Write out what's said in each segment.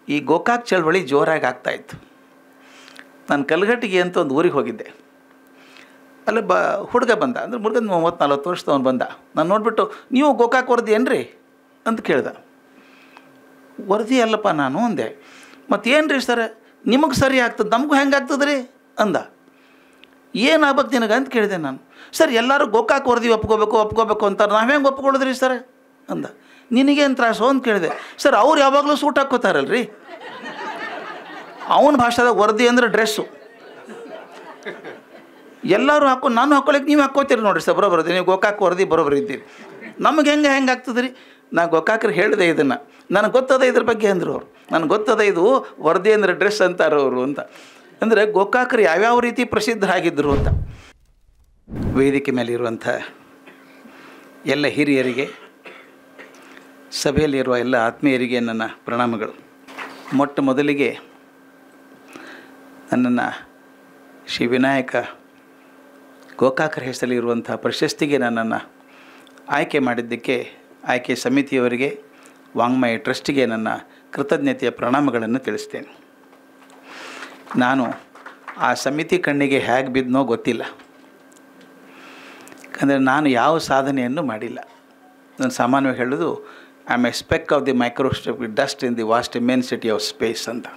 ಈ ಗೋಕಾಕ್ ಚಳವಳಿ ಜೋರಾಗಿ ಆಗ್ತಾಯಿತ್ತು. ನಾನು ಕಲ್ಗಟ್ಟಿಗೆ ಅಂತ ಒಂದು ಊರಿಗೆ ಹೋಗಿದ್ದೆ. ಅಲ್ಲಿ ಹುಡುಗ ಬಂದ, ಅಂದರೆ ಹುಡುಗನ 30-40 ವರ್ಷದವನು ಬಂದ. ನಾನು ನೋಡಿಬಿಟ್ಟು, ನೀವು ಗೋಕಾಕ್ ವರದಿ ಏನ್ರಿ ಅಂತ ಕೇಳ್ದೆ. ವರದಿ ಅಲ್ಲಪ್ಪ ನಾನು ಅಂದೆ. ಮತ್ತೇನು ರೀ ಸರ್, ನಿಮಗೆ ಸರಿ ಆಗ್ತದೆ, ನಮಗೂ ಹೆಂಗೆ ಆಗ್ತದೆ ರೀ ಅಂದ. ಏನು ಆಗ್ಬೇಕು ನಿನಗೆ ಅಂತ ಕೇಳಿದೆ ನಾನು. ಸರ್ ಎಲ್ಲರೂ ಗೋಕಾಕ್ ವರದಿ ಒಪ್ಕೋಬೇಕು ಅಂತಾರೆ, ನಾವು ಹೆಂಗೆ ಒಪ್ಕೊಳ್ಳೋದ್ರಿ ಸರ್ ಅಂದ. ನಿನಗೇನು ತ್ರಾಸು ಅಂತ ಕೇಳಿದೆ. ಸರ್ ಅವ್ರು ಯಾವಾಗಲೂ ಸೂಟ್ ಹಾಕ್ಕೋತಾರಲ್ರಿ. ಅವನ ಭಾಷೆದಾಗ ವರದಿ ಅಂದರೆ ಡ್ರೆಸ್ಸು. ಎಲ್ಲರೂ ನಾನು ಹಾಕ್ಕೊಳಕ್ಕೆ ನೀವು ಹಾಕ್ಕೋತೀರಿ ನೋಡಿರಿ ಸರ್, ಬರೋಬರದಿ ನೀವು ಗೋಕಾಕ್ ವರದಿ ಬರೋಬರಿ ಇದ್ದೀರಿ. ನಮಗೆ ಹೆಂಗೆ ಆಗ್ತದೆ ರೀ? ನಾ ಗೋಕಾಕ್ರಿಗೆ ಹೇಳಿದೆ ಇದನ್ನು, ನನಗೆ ಗೊತ್ತದ ಇದ್ರ ಬಗ್ಗೆ ಅಂದರು ಅವರು. ನನಗೆ ಗೊತ್ತದ ಇದು ವರದಿ ಅಂದರೆ ಡ್ರೆಸ್ ಅಂತಾರೆ ಅವರು ಅಂತ. ಅಂದರೆ ಗೋಕಾಕರು ಯಾವ್ಯಾವ ರೀತಿ ಪ್ರಸಿದ್ಧರಾಗಿದ್ದರು ಅಂತ. ವೇದಿಕೆ ಮೇಲಿರುವಂಥ ಎಲ್ಲ ಹಿರಿಯರಿಗೆ, ಸಭೆಯಲ್ಲಿರುವ ಎಲ್ಲ ಆತ್ಮೀಯರಿಗೆ ನನ್ನ ಪ್ರಣಾಮಗಳು. ಮೊಟ್ಟ ಮೊದಲಿಗೆ ನನ್ನನ್ನು ಶ್ರೀ ವಿನಾಯಕ ಗೋಕಾಕರ ಹೆಸರಲ್ಲಿರುವಂಥ ಪ್ರಶಸ್ತಿಗೆ ನನ್ನನ್ನು ಆಯ್ಕೆ ಮಾಡಿದ್ದಕ್ಕೆ ಆಯ್ಕೆ ಸಮಿತಿಯವರಿಗೆ, ವಾಂಗ್ಮಯ ಟ್ರಸ್ಟಿಗೆ ನನ್ನ ಕೃತಜ್ಞತೆಯ ಪ್ರಣಾಮಗಳನ್ನು ತಿಳಿಸ್ತೇನೆ. ನಾನು ಆ ಸಮಿತಿ ಕಣ್ಣಿಗೆ ಹೇಗೆ ಬಿದ್ದನೋ ಗೊತ್ತಿಲ್ಲ. ಯಾಕಂದರೆ ನಾನು ಯಾವ ಸಾಧನೆಯನ್ನು ಮಾಡಿಲ್ಲ. ನಾನು ಸಾಮಾನ್ಯವಾಗಿ ಹೇಳೋದು, I am a speck of the microscopic dust in the vast immensity of space ಅಂತ.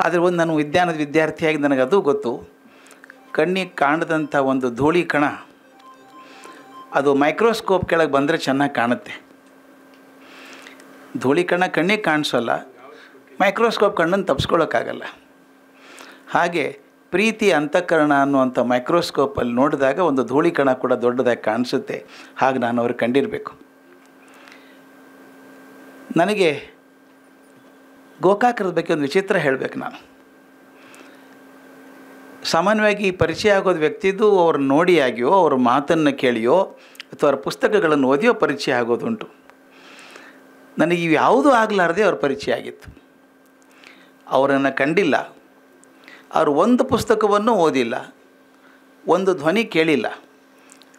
ಆದರೆ ಒಂದು ನಾನು ವಿಜ್ಞಾನದ ವಿದ್ಯಾರ್ಥಿಯಾಗಿ ನನಗೆ ಅದು ಗೊತ್ತು, ಕಣ್ಣಿಗೆ ಕಾಣದಂಥ ಒಂದು ಧೂಳಿ ಕಣ ಅದು ಮೈಕ್ರೋಸ್ಕೋಪ್ ಕೆಳಗೆ ಬಂದರೆ ಚೆನ್ನಾಗಿ ಕಾಣುತ್ತೆ. ಧೂಳಿ ಕಣ ಕಣ್ಣಿಗೆ ಕಾಣಿಸೋಲ್ಲ, ಮೈಕ್ರೋಸ್ಕೋಪ್ ಕಣ್ಣನ್ನು ತಪ್ಪಿಸ್ಕೊಳ್ಳೋಕ್ಕಾಗಲ್ಲ. ಹಾಗೆ ಪ್ರೀತಿ ಅಂತಃಕರಣ ಅನ್ನುವಂಥ ಮೈಕ್ರೋಸ್ಕೋಪಲ್ಲಿ ನೋಡಿದಾಗ ಒಂದು ಧೂಳಿ ಕಣ ಕೂಡ ದೊಡ್ಡದಾಗಿ ಕಾಣಿಸುತ್ತೆ. ಹಾಗೆ ನಾನು ಅವ್ರಿಗೆ ಕಂಡಿರಬೇಕು. ನನಗೆ ಗೋಕಾಕರದ ಬಗ್ಗೆ ಒಂದು ವಿಚಿತ್ರ ಹೇಳಬೇಕು. ನಾನು ಸಾಮಾನ್ಯವಾಗಿ ಪರಿಚಯ ಆಗೋದು ವ್ಯಕ್ತಿದು ಅವ್ರನ್ನ ನೋಡಿ ಆಗಿಯೋ, ಅವ್ರ ಮಾತನ್ನು ಕೇಳಿಯೋ ಅಥವಾ ಅವ್ರ ಪುಸ್ತಕಗಳನ್ನು ಓದಿಯೋ ಪರಿಚಯ ಆಗೋದುಂಟು. ನನಗೆ ಇವು ಯಾವುದೂ ಆಗಲಾರದೆ ಅವ್ರ ಪರಿಚಯ ಆಗಿತ್ತು. ಅವರನ್ನು ಕಂಡಿಲ್ಲ, ಅವರು ಒಂದು ಪುಸ್ತಕವನ್ನು ಓದಿಲ್ಲ, ಒಂದು ಧ್ವನಿ ಕೇಳಿಲ್ಲ.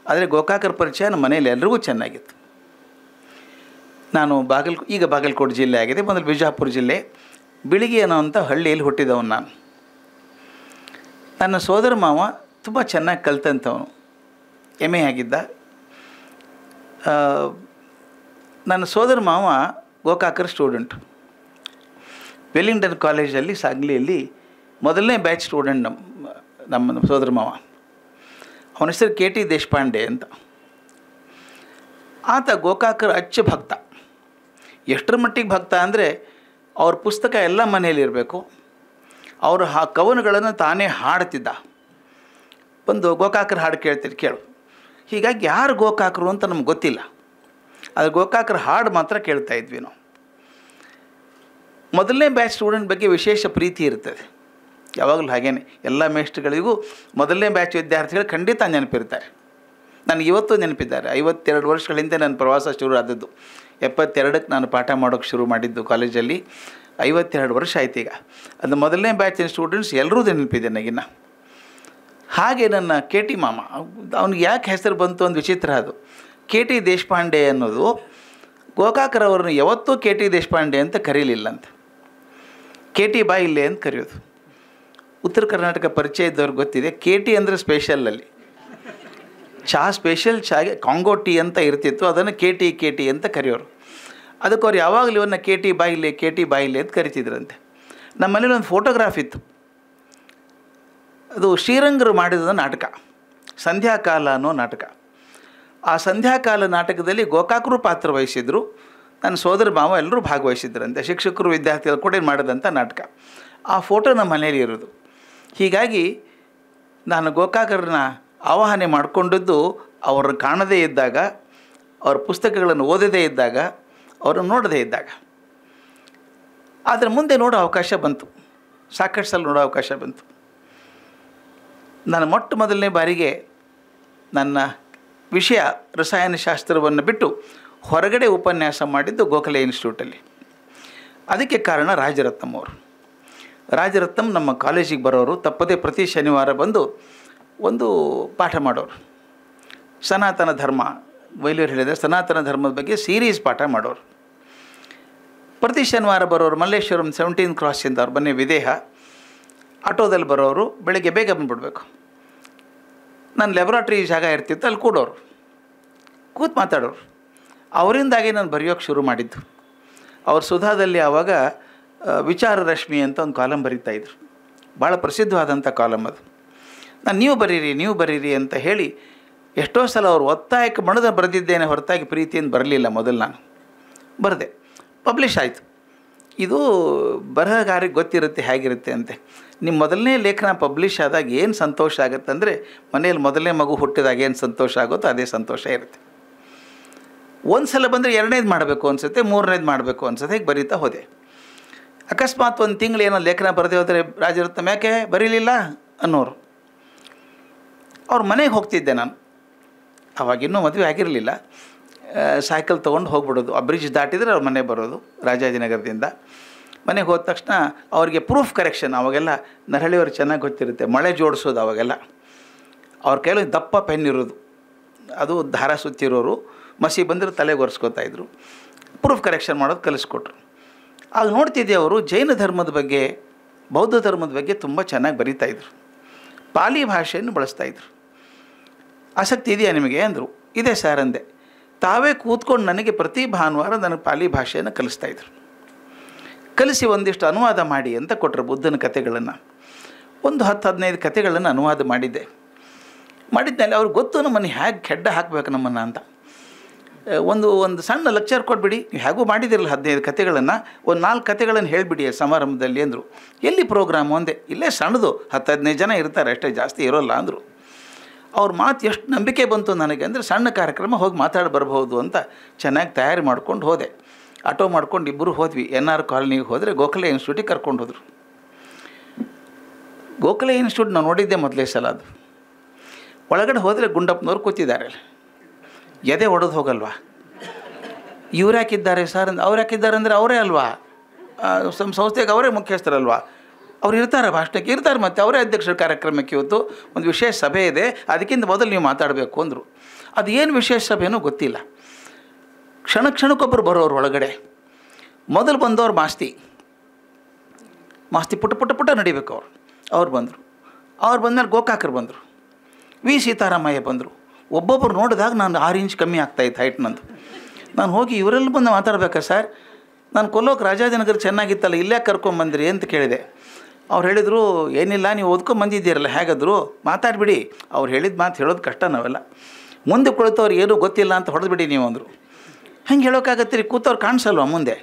ಆದರೆ ಗೋಕಾಕರ ಪರಿಚಯ ನಮ್ಮ ಮನೆಯಲ್ಲಿ ಎಲ್ರಿಗೂ ಚೆನ್ನಾಗಿತ್ತು. ನಾನು ಈಗ ಬಾಗಲಕೋಟೆ ಜಿಲ್ಲೆ ಆಗಿದೆ, ಮೊದಲು ಬಿಜಾಪುರ ಜಿಲ್ಲೆ ಬಿಳಿಗಿ ಅನ್ನೋವಂಥ ಹಳ್ಳಿಯಲ್ಲಿ ಹುಟ್ಟಿದವನು ನಾನು. ನನ್ನ ಸೋದರ ಮಾವ ತುಂಬ ಚೆನ್ನಾಗಿ ಕಲ್ತಂಥವನು, ಎಮ್ ಎ ಆಗಿದ್ದ. ನನ್ನ ಸೋದರ ಮಾವ ಗೋಕಾಕರ ಸ್ಟೂಡೆಂಟ್. ವೆಲ್ಲಿಂಗ್ಟನ್ ಕಾಲೇಜಲ್ಲಿ ಸಾಂಗ್ಲಿಯಲ್ಲಿ ಮೊದಲನೇ ಬ್ಯಾಚ್ ಸ್ಟೂಡೆಂಟ್ ನಮ್ಮ ಸೋದರ ಮಾವ. ಅವನ ಹೆಸರು ಕೆ ಟಿ ದೇಶಪಾಂಡೆ ಅಂತ. ಆತ ಗೋಕಾಕರ ಅಚ್ಚ ಭಕ್ತ. ಎಷ್ಟರ ಮಟ್ಟಿಗೆ ಭಕ್ತ ಅಂದರೆ ಅವ್ರ ಪುಸ್ತಕ ಎಲ್ಲ ಮನೆಯಲ್ಲಿರಬೇಕು. ಅವರು ಆ ಕವನಗಳನ್ನು ತಾನೇ ಹಾಡ್ತಿದ್ದ. ಬಂದು ಗೋಕಾಕರ ಹಾಡು ಕೇಳು. ಹೀಗಾಗಿ ಯಾರು ಗೋಕಾಕರು ಅಂತ ನಮ್ಗೆ ಗೊತ್ತಿಲ್ಲ, ಆದರೆ ಗೋಕಾಕರ ಹಾಡು ಮಾತ್ರ ಕೇಳ್ತಾ ಇದ್ವಿ ನಾವು. ಮೊದಲನೇ ಬ್ಯಾಚ್ ಸ್ಟೂಡೆಂಟ್ ಬಗ್ಗೆ ವಿಶೇಷ ಪ್ರೀತಿ ಇರ್ತದೆ ಯಾವಾಗಲೂ. ಹಾಗೇನೆ ಎಲ್ಲ ಮೇಷ್ಟ್ರುಗಳಿಗೂ ಮೊದಲನೇ ಬ್ಯಾಚ್ ವಿದ್ಯಾರ್ಥಿಗಳು ಖಂಡಿತ ನೆನಪಿರ್ತಾರೆ. ನನಗೆ ಇವತ್ತು ನೆನಪಿದ್ದಾರೆ. 52 ವರ್ಷಗಳ ಹಿಂದೆ ನನ್ನ ಪ್ರವಾಸ ಶುರು ಆದದ್ದು. 72ಕ್ಕೆ ನಾನು ಪಾಠ ಮಾಡೋಕ್ಕೆ ಶುರು ಮಾಡಿದ್ದು ಕಾಲೇಜಲ್ಲಿ. 52 ವರ್ಷ ಆಯ್ತು ಈಗ. ಅದು ಮೊದಲನೇ ಬ್ಯಾಚಿನ ಸ್ಟೂಡೆಂಟ್ಸ್ ಎಲ್ಲರೂ ನೆನಪಿದೆ ನನಗಿನ್ನ. ಹಾಗೆ ನನ್ನ ಕೆ ಟಿ ಮಾಮ, ಅವ್ನಿಗೆ ಯಾಕೆ ಹೆಸರು ಬಂತು ಒಂದು ವಿಚಿತ್ರ. ಅದು ಕೆ ಟಿ ದೇಶಪಾಂಡೆ ಅನ್ನೋದು ಗೋಕಾಕರವ್ರನ್ನ ಯಾವತ್ತೂ ಕೆ ಟಿ ದೇಶಪಾಂಡೆ ಅಂತ ಕರೀಲಿಲ್ಲ ಅಂತ, ಕೆ ಟಿ ಬಾಯಿಲ್ಲೆ ಅಂತ ಕರೆಯೋದು. ಉತ್ತರ ಕರ್ನಾಟಕ ಪರಿಚಯ ಇದ್ದವ್ರಿಗೆ ಗೊತ್ತಿದೆ, ಕೆ ಟಿ ಅಂದರೆ ಸ್ಪೆಷಲಲ್ಲಿ ಚಹಾ, ಸ್ಪೆಷಲ್ ಚಾಗೆ ಕಾಂಗೋ ಟೀ ಅಂತ ಇರ್ತಿತ್ತು, ಅದನ್ನು ಕೆ ಟಿ ಅಂತ ಕರೆಯೋರು. ಅದಕ್ಕೆ ಅವ್ರು ಯಾವಾಗಲೂ ಇವನ್ನ ಕೆ ಟಿ ಬಾಯಿಲೆ ಅಂತ ಕರಿತಿದ್ರಂತೆ. ನಮ್ಮ ಮನೇಲಿ ಒಂದು ಫೋಟೋಗ್ರಾಫ್ ಇತ್ತು. ಅದು ಶ್ರೀರಂಗರು ಮಾಡಿದ ನಾಟಕ, ಸಂಧ್ಯಾಕಾಲ ಅನ್ನೋ ನಾಟಕ. ಆ ಸಂಧ್ಯಾಕಾಲ ನಾಟಕದಲ್ಲಿ ಗೋಕಾಕರು ಪಾತ್ರ ವಹಿಸಿದ್ರು, ನನ್ನ ಸೋದರ ಮಾವ ಎಲ್ಲರೂ ಭಾಗವಹಿಸಿದ್ರಂತೆ. ಶಿಕ್ಷಕರು ವಿದ್ಯಾರ್ಥಿಗಳು ಕೂಡ ಮಾಡಿದಂಥ ನಾಟಕ. ಆ ಫೋಟೋ ನಮ್ಮ ಮನೇಲಿ ಇರೋದು. ಹೀಗಾಗಿ ನಾನು ಗೋಕಾಕರನ್ನ ಆವಾಹನೆ ಮಾಡಿಕೊಂಡದ್ದು ಅವ್ರನ್ನ ಕಾಣದೇ ಇದ್ದಾಗ, ಅವ್ರ ಪುಸ್ತಕಗಳನ್ನು ಓದದೇ ಇದ್ದಾಗ, ಅವ್ರನ್ನ ನೋಡದೇ ಇದ್ದಾಗ. ಆದರೆ ಮುಂದೆ ನೋಡೋ ಅವಕಾಶ ಬಂತು, ಸಾಕಷ್ಟು ಸಲ ನೋಡೋ ಅವಕಾಶ ಬಂತು. ನಾನು ಮೊಟ್ಟ ಮೊದಲನೇ ಬಾರಿಗೆ ನನ್ನ ವಿಷಯ ರಸಾಯನಶಾಸ್ತ್ರವನ್ನು ಬಿಟ್ಟು ಹೊರಗಡೆ ಉಪನ್ಯಾಸ ಮಾಡಿದ್ದು ಗೋಖಲೆ ಇನ್ಸ್ಟಿಟ್ಯೂಟಲ್ಲಿ. ಅದಕ್ಕೆ ಕಾರಣ ರಾಜರತ್ನಂ ಅವರು. ರಾಜರತ್ನಂ ನಮ್ಮ ಕಾಲೇಜಿಗೆ ಬರೋರು, ತಪ್ಪದೇ ಪ್ರತಿ ಶನಿವಾರ ಬಂದು ಒಂದು ಪಾಠ ಮಾಡೋರು. ಸನಾತನ ಧರ್ಮ, ವೈಲಿಯವರು ಹೇಳಿದರೆ ಸನಾತನ ಧರ್ಮದ ಬಗ್ಗೆ ಸೀರೀಸ್ ಪಾಠ ಮಾಡೋರು. ಪ್ರತಿ ಶನಿವಾರ ಬರೋರು ಮಲ್ಲೇಶ್ವರಂ 17 ಕ್ರಾಸಿಂದ ಅವ್ರು ಬನ್ನಿ ವಿದೇಹ ಆಟೋದಲ್ಲಿ ಬರೋರು ಬೆಳಗ್ಗೆ ಬೇಗ ಬಂದುಬಿಡ್ಬೇಕು. ನನ್ನ ಲ್ಯಾಬ್ರಾಟ್ರಿ ಜಾಗ ಇರ್ತಿತ್ತು, ಅಲ್ಲಿ ಕೂಡೋರು ಕೂತು ಮಾತಾಡೋರು. ಅವರಿಂದಾಗಿ ನಾನು ಬರೆಯೋಕ್ಕೆ ಶುರು ಮಾಡಿದ್ದು. ಅವ್ರು ಸುಧಾದಲ್ಲಿ ಆವಾಗ ವಿಚಾರ ರಶ್ಮಿ ಅಂತ ಒಂದು ಕಾಲಮ್ ಬರೀತಾಯಿದ್ರು, ಭಾಳ ಪ್ರಸಿದ್ಧವಾದಂಥ ಕಾಲಮ್ ಅದು. ನಾನು ನೀವು ಬರೀರಿ ಅಂತ ಹೇಳಿ ಎಷ್ಟೋ ಸಲ ಅವರು ಒತ್ತಾಯಕ್ಕೆ ಮಣದ ಬರೆದಿದ್ದೇನೆ ಹೊರತಾಗಿ ಪ್ರೀತಿಯಿಂದ ಬರಲಿಲ್ಲ. ಮೊದಲು ನಾನು ಬರೆದೆ, ಪಬ್ಲಿಷ್ ಆಯಿತು. ಇದು ಬರಹಗಾರಿಗೆ ಗೊತ್ತಿರುತ್ತೆ ಹೇಗಿರುತ್ತೆ ಅಂತೆ. ನಿಮ್ಮ ಮೊದಲನೇ ಲೇಖನ ಪಬ್ಲಿಷ್ ಆದಾಗ ಏನು ಸಂತೋಷ ಆಗುತ್ತೆ ಅಂದರೆ, ಮನೇಲಿ ಮೊದಲನೇ ಮಗು ಹುಟ್ಟಿದಾಗ ಏನು ಸಂತೋಷ ಆಗುತ್ತೋ ಅದೇ ಸಂತೋಷ ಇರುತ್ತೆ. ಒಂದು ಸಲ ಬಂದರೆ ಎರಡನೇದು ಮಾಡಬೇಕು ಅನಿಸುತ್ತೆ, ಮೂರನೇದು ಮಾಡಬೇಕು ಅನಿಸುತ್ತೆ. ಹೇಗೆ ಬರೀತಾ ಹೋದೆ. ಅಕಸ್ಮಾತ್ ಒಂದು ತಿಂಗಳು ಏನೋ ಲೇಖನ ಬರೆದೇ ಹೋದರೆ ರಾಜರತ್ನ ಯಾಕೆ ಬರೀಲಿಲ್ಲ ಅನ್ನೋರು. ಅವ್ರ ಮನೆಗೆ ಹೋಗ್ತಿದ್ದೆ ನಾನು. ಅವಾಗಿನ್ನೂ ಮದುವೆ ಆಗಿರಲಿಲ್ಲ. ಸೈಕಲ್ ತೊಗೊಂಡು ಹೋಗ್ಬಿಡೋದು, ಆ ಬ್ರಿಡ್ಜ್ ದಾಟಿದರೆ ಅವ್ರ ಮನೆ ಬರೋದು ರಾಜಾಜಿನಗರದಿಂದ. ಮನೆಗೆ ಹೋದ ತಕ್ಷಣ ಅವರಿಗೆ ಪ್ರೂಫ್ ಕರೆಕ್ಷನ್, ಅವಾಗೆಲ್ಲ ನರಹಳ್ಳಿಯವ್ರಿಗೆ ಚೆನ್ನಾಗಿ ಗೊತ್ತಿರುತ್ತೆ, ಮಳೆ ಜೋಡಿಸೋದು. ಅವಾಗೆಲ್ಲ ಅವ್ರ ಕೈಯಲ್ಲಿ ದಪ್ಪ ಪೆನ್ ಇರೋದು, ಅದು ದಾರ ಸುತ್ತಿರೋರು, ಮಸಿ ಬಂದರೆ ತಲೆಗೆ ಒರೆಸ್ಕೋತಾಯಿದ್ರು. ಪ್ರೂಫ್ ಕರೆಕ್ಷನ್ ಮಾಡೋದು ಕಲಿಸ್ಕೊಟ್ರು. ಆಗ ನೋಡ್ತಿದ್ದೆ ಅವರು ಜೈನ ಧರ್ಮದ ಬಗ್ಗೆ, ಬೌದ್ಧ ಧರ್ಮದ ಬಗ್ಗೆ ತುಂಬ ಚೆನ್ನಾಗಿ ಬರೀತಾಯಿದ್ರು. ಪಾಲಿ ಭಾಷೆಯನ್ನು ಬಳಸ್ತಾಯಿದ್ರು. ಆಸಕ್ತಿ ಇದೆಯಾ ನಿಮಗೆ ಅಂದರು. ಇದೆ ಸರ್ ಅಂದೆ. ತಾವೇ ಕೂತ್ಕೊಂಡು ನನಗೆ ಪ್ರತಿ ಭಾನುವಾರ ನನಗೆ ಪಾಲಿ ಭಾಷೆಯನ್ನು ಕಲಿಸ್ತಾಯಿದ್ರು. ಕಲಿಸಿ ಒಂದಿಷ್ಟು ಅನುವಾದ ಮಾಡಿ ಅಂತ ಕೊಟ್ಟರು ಬುದ್ಧನ ಕಥೆಗಳನ್ನು. ಒಂದು 10-15 ಕಥೆಗಳನ್ನು ಅನುವಾದ ಮಾಡಿದ್ಮೇಲೆ ಅವ್ರಿಗೆ ಗೊತ್ತು ನಮ್ಮನ್ನು ಹೇಗೆ ಕೆಡ್ಡ ಹಾಕಬೇಕು ನಮ್ಮನ್ನು ಅಂತ. ಒಂದು ಸಣ್ಣ ಲೆಕ್ಚರ್ ಕೊಟ್ಬಿಡಿ, ಹೇಗೂ ಮಾಡಿದಿರಲ್ಲ 15 ಕಥೆಗಳನ್ನು, ಒಂದು 4 ಕಥೆಗಳನ್ನು ಹೇಳಿಬಿಡಿ ಸಮಾರಂಭದಲ್ಲಿ ಅಂದರು. ಎಲ್ಲಿ ಪ್ರೋಗ್ರಾಮು ಅಂದೆ. ಇಲ್ಲೇ ಸಣ್ಣದು 10-15 ಜನ ಇರ್ತಾರೆ ಅಷ್ಟೇ, ಜಾಸ್ತಿ ಇರೋಲ್ಲ ಅಂದರು. ಅವ್ರ ಮಾತು ಎಷ್ಟು ನಂಬಿಕೆ ಬಂತು ನನಗೆ ಅಂದರೆ, ಸಣ್ಣ ಕಾರ್ಯಕ್ರಮ ಹೋಗಿ ಮಾತಾಡಿ ಬರ್ಬೋದು ಅಂತ ಚೆನ್ನಾಗಿ ತಯಾರಿ ಮಾಡ್ಕೊಂಡು ಹೋದೆ. ಆಟೋ ಮಾಡ್ಕೊಂಡು ಇಬ್ಬರು ಹೋದ್ವಿ. NR ಕಾಲನಿಗೆ ಹೋದರೆ ಗೋಖಲೆ ಇನ್ಸ್ಟಿಟ್ಯೂಟಿಗೆ ಕರ್ಕೊಂಡು ಹೋದರು. ಗೋಖಲೆ ಇನ್ಸ್ಟಿಟ್ಯೂಟ್ ನಾನು ನೋಡಿದ್ದೆ ಮೊದಲೇ ಸಲ. ಅದು ಒಳಗಡೆ ಹೋದರೆ ಗುಂಡಪ್ಪನವ್ರು ಕೂತಿದ್ದಾರೆ. ಎದೆ ಒಡೆದು ಹೋಗಲ್ವಾ, ಇವ್ರು ಯಾಕಿದ್ದಾರೆ ಸರ್ ಅಂತ. ಅವ್ರು ಯಾಕಿದ್ದಾರೆ ಅಂದರೆ ಅವರೇ ಅಲ್ವಾ, ಸಂಸ್ಥೆಗೆ ಅವರೇ ಮುಖ್ಯಸ್ಥರಲ್ವಾ, ಅವ್ರು ಇರ್ತಾರೆ, ಭಾಷಣಕ್ಕೆ ಇರ್ತಾರೆ, ಮತ್ತು ಅವರೇ ಅಧ್ಯಕ್ಷರ ಕಾರ್ಯಕ್ರಮಕ್ಕೆ. ಇವತ್ತು ಒಂದು ವಿಶೇಷ ಸಭೆ ಇದೆ, ಅದಕ್ಕಿಂತ ಮೊದಲು ನೀವು ಮಾತಾಡಬೇಕು ಅಂದರು. ಅದು ಏನು ವಿಶೇಷ ಸಭೆನೂ ಗೊತ್ತಿಲ್ಲ. ಕ್ಷಣಕ್ಕೊಬ್ಬರು ಬರೋರು ಒಳಗಡೆ. ಮೊದಲು ಬಂದವ್ರು ಮಾಸ್ತಿ ಪುಟ್ಟ ನಡಿಬೇಕು ಅವ್ರು ಬಂದರು. ಅವ್ರು ಬಂದಮೇಲೆ ಗೋಕಾಕರು ಬಂದರು, ವಿ ಸೀತಾರಾಮಯ್ಯ ಬಂದರು. ಒಬ್ಬೊಬ್ಬರು ನೋಡಿದಾಗ ನಾನು 6 ಇಂಚ್ ಕಮ್ಮಿ ಆಗ್ತಾಯಿತ್ತು ಹೈಟ್ ನಂದು. ನಾನು ಹೋಗಿ ಇವರೆಲ್ಲ ಬಂದು ಮಾತಾಡ್ಬೇಕಾ ಸರ್, ನಾನು ಕೊಲ್ಲೋಕೆ ರಾಜಾಜಿನಗರ ಚೆನ್ನಾಗಿತ್ತಲ್ಲ, ಇಲ್ಲೇ ಕರ್ಕೊಂಬಂದ್ರಿ ಅಂತ ಕೇಳಿದೆ. ಅವ್ರು ಹೇಳಿದರು, ಏನಿಲ್ಲ ನೀವು ಓದ್ಕೊಂಬಂದಿದ್ದೀರಲ್ಲ, ಹೇಗಾದ್ರು ಮಾತಾಡಿಬಿಡಿ. ಅವ್ರು ಹೇಳಿದ ಮಾತು ಹೇಳೋದು ಕಷ್ಟ, ನಾವೆಲ್ಲ ಮುಂದೆ ಕುಳಿತವ್ರು ಏನೂ ಗೊತ್ತಿಲ್ಲ ಅಂತ ಹೊಡೆದ್ಬಿಡಿ ನೀವು ಅಂದರು. ಹಂಗೆ ಹೇಳೋಕ್ಕಾಗತ್ತೆ ರೀ, ಕೂತವ್ರು ಕಾಣಿಸಲ್ವ ಮುಂದೆ.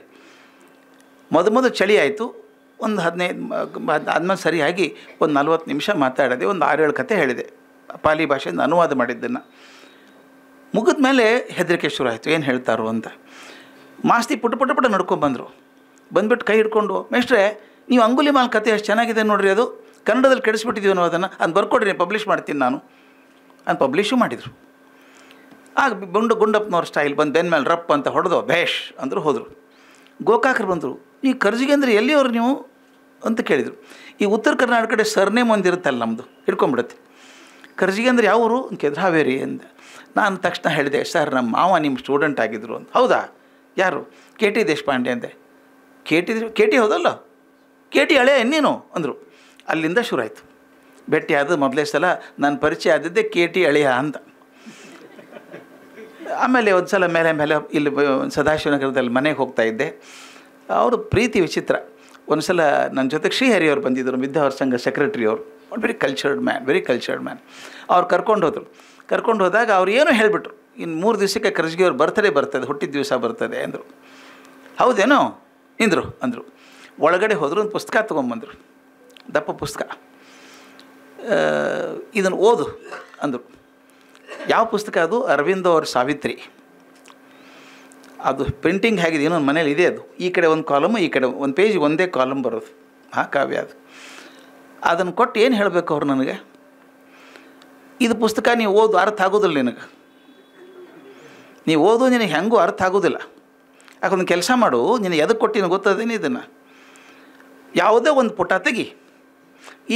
ಮೊದಲು ಚಳಿ ಆಯಿತು. ಒಂದು 15 ಆದ್ಮೇಲೆ ಸರಿಯಾಗಿ ಒಂದು 40 ನಿಮಿಷ ಮಾತಾಡಿದೆ. ಒಂದು 6-7 ಕಥೆ ಹೇಳಿದೆ, ಪಾಲಿ ಭಾಷೆಯಿಂದ ಅನುವಾದ ಮಾಡಿದ್ದನ್ನು. ಮುಗಿದ ಮೇಲೆ ಹೆದರಿಕೆ ಶುರು ಆಯಿತು, ಏನು ಹೇಳ್ತಾರೋ ಅಂತ. ಮಾಸ್ತಿ ಪುಟ್ಟ ನಡ್ಕೊಂಡ್ಬಂದರು. ಬಂದುಬಿಟ್ಟು ಕೈ ಹಿಡ್ಕೊಂಡು, ಮೇಷ್ಟ್ರೆ ನೀವು ಅಂಗುಲಿಮಾಲ್ ಕಥೆ ಎಷ್ಟು ಚೆನ್ನಾಗಿದೆ ನೋಡ್ರಿ, ಅದು ಕನ್ನಡದಲ್ಲಿ ಕೆಡಿಸ್ಬಿಟ್ಟಿದ್ದೀವಿ ಅನ್ನೋ ಅದನ್ನು ಬರ್ಕೊಡ್ರಿ, ಪಬ್ಲಿಷ್ ಮಾಡ್ತೀನಿ ನಾನು ಅಂತ. ಪಬ್ಲಿಷು ಮಾಡಿದರು. ಆಗ ಗುಂಡಪ್ಪನವ್ರ ಸ್ಟೈಲ್ ಬಂದು ಬೆನ್ನ ಮೇಲೆ ರಪ್ ಅಂತ ಹೊಡೆದು ಭೇಷ್ ಅಂದರು, ಹೋದರು. ಗೋಕಾಕರು ಬಂದರು. ಈ ಕರ್ಜಿಗೆ ಅಂದರೆ ಎಲ್ಲಿಯವರು ನೀವು ಅಂತ ಕೇಳಿದರು. ಈ ಉತ್ತರ ಕರ್ನಾಟಕ ಕಡೆ ಸರ್ನೇಮ್ ಒಂದಿರುತ್ತಲ್ಲ ನಮ್ಮದು, ಹಿಡ್ಕೊಂಬಿಡುತ್ತೆ. ಕರ್ಜಿಗೆ ಅಂದರೆ ಯಾವ ಊರು ಅಂತ ಕೇಳಿದ್ರು. ಹಾವೇರಿ ಅಂದ. ನಾನು ತಕ್ಷಣ ಹೇಳಿದೆ, ಸರ್ ನಮ್ಮ ಮಾವ ನಿಮ್ಮ ಸ್ಟೂಡೆಂಟ್ ಆಗಿದ್ದರು ಅಂತ. ಹೌದಾ, ಯಾರು? KT ದೇಶಪಾಂಡೆ ಅಂದೆ. KT ಹೌದಲ್ಲ, KT ಹಳೆ ನೀನು ಅಂದರು. ಅಲ್ಲಿಂದ ಶುರು ಆಯಿತು ಭೇಟಿ. ಅದು ಮೊದಲೇ ಸಲ ನನ್ನ ಪರಿಚಯ ಆದದ್ದೇ KT ಹಳೆಯ ಅಂತ. ಆಮೇಲೆ ಒಂದು ಸಲ ಮೇಲೆ ಇಲ್ಲಿ ಸದಾಶಿವನಗರದಲ್ಲಿ ಮನೆಗೆ ಹೋಗ್ತಾಯಿದ್ದೆ. ಅವರು ಪ್ರೀತಿ ವಿಚಿತ್ರ. ಒಂದು ಸಲ ನನ್ನ ಜೊತೆಗೆ ಶ್ರೀಹರಿಯವರು ಬಂದಿದ್ದರು, ವಿದ್ಯಾವರ ಸಂಘ ಸೆಕ್ರೆಟ್ರಿ ಅವರು. Very cultured man. ಅವ್ರು ಕರ್ಕೊಂಡು ಹೋದಾಗ ಅವ್ರು ಏನೋ ಹೇಳಿಬಿಟ್ರು, ಇನ್ನು 3 ದಿವಸಕ್ಕೆ ಕರ್ಜಿಗೆಯವ್ರು ಬರ್ತದೆ, ಹುಟ್ಟಿದ ದಿವಸ ಬರ್ತದೆ ಅಂದರು. ಹೌದೇನೋ ಅಂದರು. ಒಳಗಡೆ ಹೋದರು, ಒಂದು ಪುಸ್ತಕ ತೊಗೊಂಬಂದರು, ದಪ್ಪ ಪುಸ್ತಕ. ಇದನ್ನು ಓದು ಅಂದರು. ಯಾವ ಪುಸ್ತಕ ಅದು? ಅರವಿಂದೋ ಅವ್ರ ಸಾವಿತ್ರಿ. ಅದು ಪ್ರಿಂಟಿಂಗ್ ಹೇಗಿದೆ, ಇನ್ನೊಂದು ಮನೇಲಿ ಇದೆ. ಅದು ಈ ಕಡೆ ಒಂದು ಕಾಲಮು, ಈ ಕಡೆ ಒಂದು ಪೇಜಿಗೆ ಒಂದೇ ಕಾಲಮ್ ಬರೋದು. ಕಾವ್ಯ ಅದು. ಅದನ್ನು ಕೊಟ್ಟು ಏನು ಹೇಳಬೇಕು ಅವ್ರು ನನಗೆ, ಇದು ಪುಸ್ತಕ ನೀವು ಓದು, ಅರ್ಥ ಆಗೋದಿಲ್ಲ ನಿನಗೆ. ನೀವು ಓದು, ನಿನಗೆ ಹೆಂಗೂ ಅರ್ಥ ಆಗೋದಿಲ್ಲ. ಯಾಕೊಂದು ಕೆಲಸ ಮಾಡು, ನಿನಗೆ ಎದಕ್ಕೆ ಕೊಟ್ಟಿನ ಗೊತ್ತದೇನು, ಇದನ್ನು ಯಾವುದೇ ಒಂದು ಪುಟ ತೆಗಿ,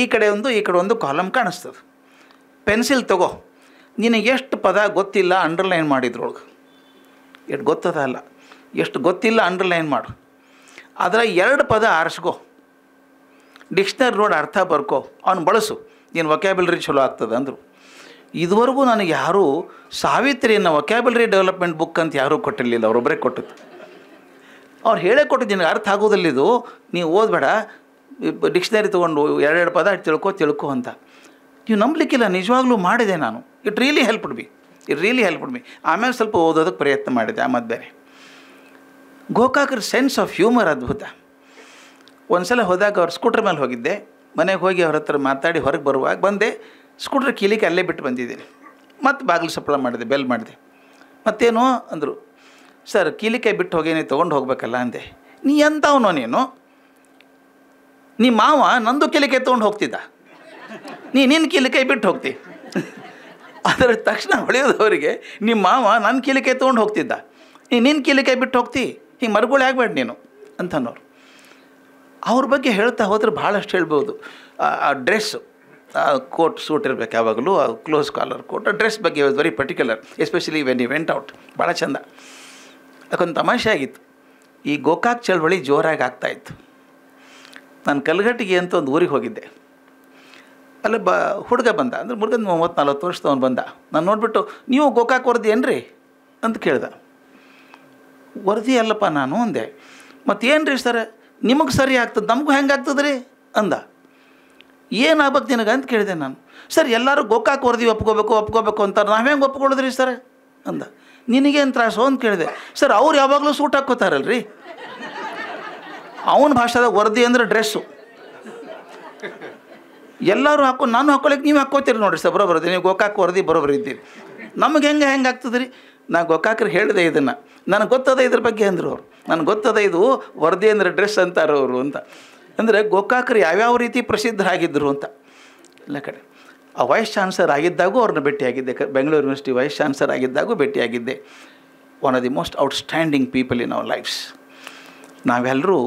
ಈ ಕಡೆ ಒಂದು ಕಾಲಮ್ ಕಾಣಿಸ್ತದೆ. ಪೆನ್ಸಿಲ್ ತಗೋ, ನಿನಗೆ ಎಷ್ಟು ಪದ ಗೊತ್ತಿಲ್ಲ ಅಂಡರ್ಲೈನ್ ಮಾಡಿದ್ರೊಳಗೆ. ಎಷ್ಟು ಗೊತ್ತದ ಅಲ್ಲ, ಎಷ್ಟು ಗೊತ್ತಿಲ್ಲ ಅಂಡರ್ಲೈನ್ ಮಾಡು. ಅದರ 2 ಪದ ಆರಿಸ್ಕೋ, ಡಿಕ್ಷನರಿ ನೋಡಿ ಅರ್ಥ ಬರ್ಕೋ, ಅವ್ನು ಬಳಸು, ನೀನು ವೊಕ್ಯಾಬ್ಯುಲರಿ ಚಲೋ ಆಗ್ತದೆ ಅಂದರು. ಇದುವರೆಗೂ ನನಗೆ ಯಾರೂ ಸಾವಿತ್ರಿಯನ್ನು ವೊಕ್ಯಾಬ್ಯುಲರಿ ಡೆವಲಪ್ಮೆಂಟ್ ಬುಕ್ ಅಂತ ಯಾರೂ ಕೊಟ್ಟಿರಲಿಲ್ಲ, ಅವರೊಬ್ಬರೇ ಕೊಟ್ಟಿದ್ದು. ಅವ್ರು ಹೇಳೇ ಕೊಟ್ಟಿದ್ದು, ನಿನಗೆ ಅರ್ಥ ಆಗೋದಿಲ್ಲಿದು, ನೀವು ಓದಬೇಡ, ಡಿಕ್ಷನರಿ ತೊಗೊಂಡು 2 ಪದ ತಿಳ್ಕೊ ಅಂತ. ನೀವು ನಂಬಲಿಕ್ಕಿಲ್ಲ, ನಿಜವಾಗ್ಲೂ ಮಾಡಿದೆ ನಾನು. ಇಟ್ ರಿಯಲಿ ಹೆಲ್ಪ್ಡ್ ಮಿ. ಆಮೇಲೆ ಸ್ವಲ್ಪ ಓದೋದಕ್ಕೆ ಪ್ರಯತ್ನ ಮಾಡಿದೆ. ಆಮೇಲೆ ಬೇರೆ ಗೋಕಾಕ್ರ ಸೆನ್ಸ್ ಆಫ್ ಹ್ಯೂಮರ್ ಅದ್ಭುತ. ಒಂದು ಸಲ ಹೋದಾಗ ಅವ್ರು ಸ್ಕೂಟ್ರ್ ಮೇಲೆ ಹೋಗಿದ್ದೆ, ಮನೆಗೆ ಹೋಗಿ ಅವ್ರ ಹತ್ರ ಮಾತಾಡಿ ಹೊರಗೆ ಬರುವಾಗ ಬಂದೆ, ಸ್ಕೂಟ್ರ್ ಕೀಲಿಕ್ಕೆ ಅಲ್ಲೇ ಬಿಟ್ಟು ಬಂದಿದ್ದೀನಿ. ಮತ್ತು ಬಾಗಿಲು ಸಪ್ಪಳ ಮಾಡಿದೆ, ಬೆಲ್ ಮಾಡಿದೆ. ಮತ್ತೇನು ಅಂದರು, ಸರ್ ಕೀಲಿಕಾಯಿ ಬಿಟ್ಟು ಹೋಗೇನೆ ತೊಗೊಂಡು ಹೋಗ್ಬೇಕಲ್ಲ ಅಂದೆ. ನೀ ಎಂಥವನೋ ನೀನು, ನಿಮ್ಮ ಮಾವ ನಂದು ಕೀಲಿಕಾಯಿ ತೊಗೊಂಡು ಹೋಗ್ತಿದ್ದ, ನಿನ್ನ ಕೀಲಿಕಾಯಿ ಬಿಟ್ಟು ಹೋಗ್ತಿ. ಅದರ ತಕ್ಷಣ ಹೊಳೆಯೋದವರಿಗೆ, ನಿಮ್ಮ ಮಾವ ನನ್ನ ಕೀಲಿಕಾಯಿ ತೊಗೊಂಡು ಹೋಗ್ತಿದ್ದ, ನಿನ್ನ ಕೀಲಿಕಾಯಿ ಬಿಟ್ಟು ಹೋಗ್ತಿ, ಹಿಂಗೆ ಮರುಗಳು ಆಗಬೇಡ ನೀನು ಅಂತನೋರು. ಅವ್ರ ಬಗ್ಗೆ ಹೇಳ್ತಾ ಹೋದ್ರೆ ಭಾಳಷ್ಟು ಹೇಳ್ಬೋದು. ಆ ಡ್ರೆಸ್ಸು, ಕೋಟ್ ಸೂಟ್ ಇರಬೇಕು ಯಾವಾಗಲೂ, ಕ್ಲೋಸ್ ಕಾಲರ್ ಕೋಟ್. ಡ್ರೆಸ್ ಬಗ್ಗೆ was very particular, especially when you went out. ಭಾಳ ಚೆಂದ. ಅದಕ್ಕೊಂದು ತಮಾಷೆ ಆಗಿತ್ತು. ಈ ಗೋಕಾಕ್ ಚಳವಳಿ ಜೋರಾಗಿ ಆಗ್ತಾಯಿತ್ತು. ನಾನು ಕಲ್ಗಟ್ಟಿಗೆ ಅಂತ ಒಂದು ಊರಿಗೆ ಹೋಗಿದ್ದೆ. ಅಲ್ಲಿ ಹುಡುಗ ಬಂದ, ಅಂದರೆ ಮುರುಗನ್ 30-40 ವರ್ಷದವನು ಬಂದ. ನಾನು ನೋಡಿಬಿಟ್ಟು, ನೀವು ಗೋಕಾಕ್ ವರದಿ ಏನ್ರಿ ಅಂತ ಕೇಳ್ದೆ. ವರದಿ ಅಲ್ಲಪ್ಪ ನಾನು ಅಂದೆ. ಮತ್ತೇನು ರೀ ಸರ್, ನಿಮಗೆ ಸರಿ ಆಗ್ತದೆ, ನಮಗೂ ಹೆಂಗೆ ಆಗ್ತದೆ ರೀ ಅಂದ. ಏನಾಗ್ಬೇಕು ನಿನಗೆ ಅಂತ ಕೇಳಿದೆ ನಾನು. ಸರ್ ಎಲ್ಲರೂ ಗೋಕಾಕ್ ವರದಿ ಒಪ್ಕೋಬೇಕು ಅಂತಾರೆ, ನಾವು ಹೆಂಗೆ ಒಪ್ಕೊಳ್ಳೋದ್ರಿ ಸರ್ ಅಂದ. ನಿನಗೇನು ತ್ರಾಸು ಅಂತ ಕೇಳಿದೆ. ಸರ್ ಅವ್ರು ಯಾವಾಗಲೂ ಸೂಟ್ ಹಾಕ್ಕೋತಾರಲ್ರಿ. ಅವನ ಭಾಷೆದಾಗ ವರದಿ ಅಂದರೆ ಡ್ರೆಸ್ಸು, ಎಲ್ಲರೂ ನಾನು ಹಾಕ್ಕೊಳಕ್ಕೆ ನೀವು ಹಾಕ್ಕೋತೀರಿ ನೋಡಿರಿ ಸರ್, ಬರೋಬರದಿ, ನೀವು ಗೋಕಾಕ್ ವರದಿ ಬರೋಬರಿ ಇದ್ದೀರಿ, ನಮಗೆ ಹೆಂಗೆ ಆಗ್ತದೆ ರೀ. ನಾ ಗೋಕಾಕ್ರಿಗೆ ಹೇಳಿದೆ ಇದನ್ನು, ನನಗೆ ಗೊತ್ತದ ಇದ್ರ ಬಗ್ಗೆ ಅಂದರು ಅವರು. ನನಗೆ ಗೊತ್ತದ ಇದು ವರದಿ ಅಂದರೆ ಡ್ರೆಸ್ ಅಂತಾರೆ ಅವರು ಅಂತ. ಅಂದರೆ ಗೋಕಾಕ್ರು ಯಾವ್ಯಾವ ರೀತಿ ಪ್ರಸಿದ್ಧರಾಗಿದ್ದರು ಅಂತ. ಎಲ್ಲ ಕಡೆ ಆ ವೈಸ್ ಚಾನ್ಸಲರ್ ಆಗಿದ್ದಾಗೂ ಅವ್ರನ್ನ ಭೇಟಿಯಾಗಿದ್ದೆ, ಬೆಂಗಳೂರು ಯೂನಿವರ್ಸಿಟಿ ವೈಸ್ ಚಾನ್ಸಲರ್ ಆಗಿದ್ದಾಗೂ ಭೇಟಿಯಾಗಿದ್ದೆ. One of the most outstanding people in our lives. ನಾವೆಲ್ಲರೂ,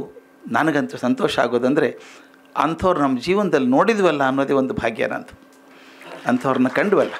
ನನಗಂತೂ ಸಂತೋಷ ಆಗೋದಂದರೆ ಅಂಥವ್ರು ನಮ್ಮ ಜೀವನದಲ್ಲಿ ನೋಡಿದ್ವಲ್ಲ ಅನ್ನೋದೇ ಒಂದು ಭಾಗ್ಯ. ನಂದು ಅಂಥವ್ರನ್ನ ಕಂಡುವಲ್ಲ.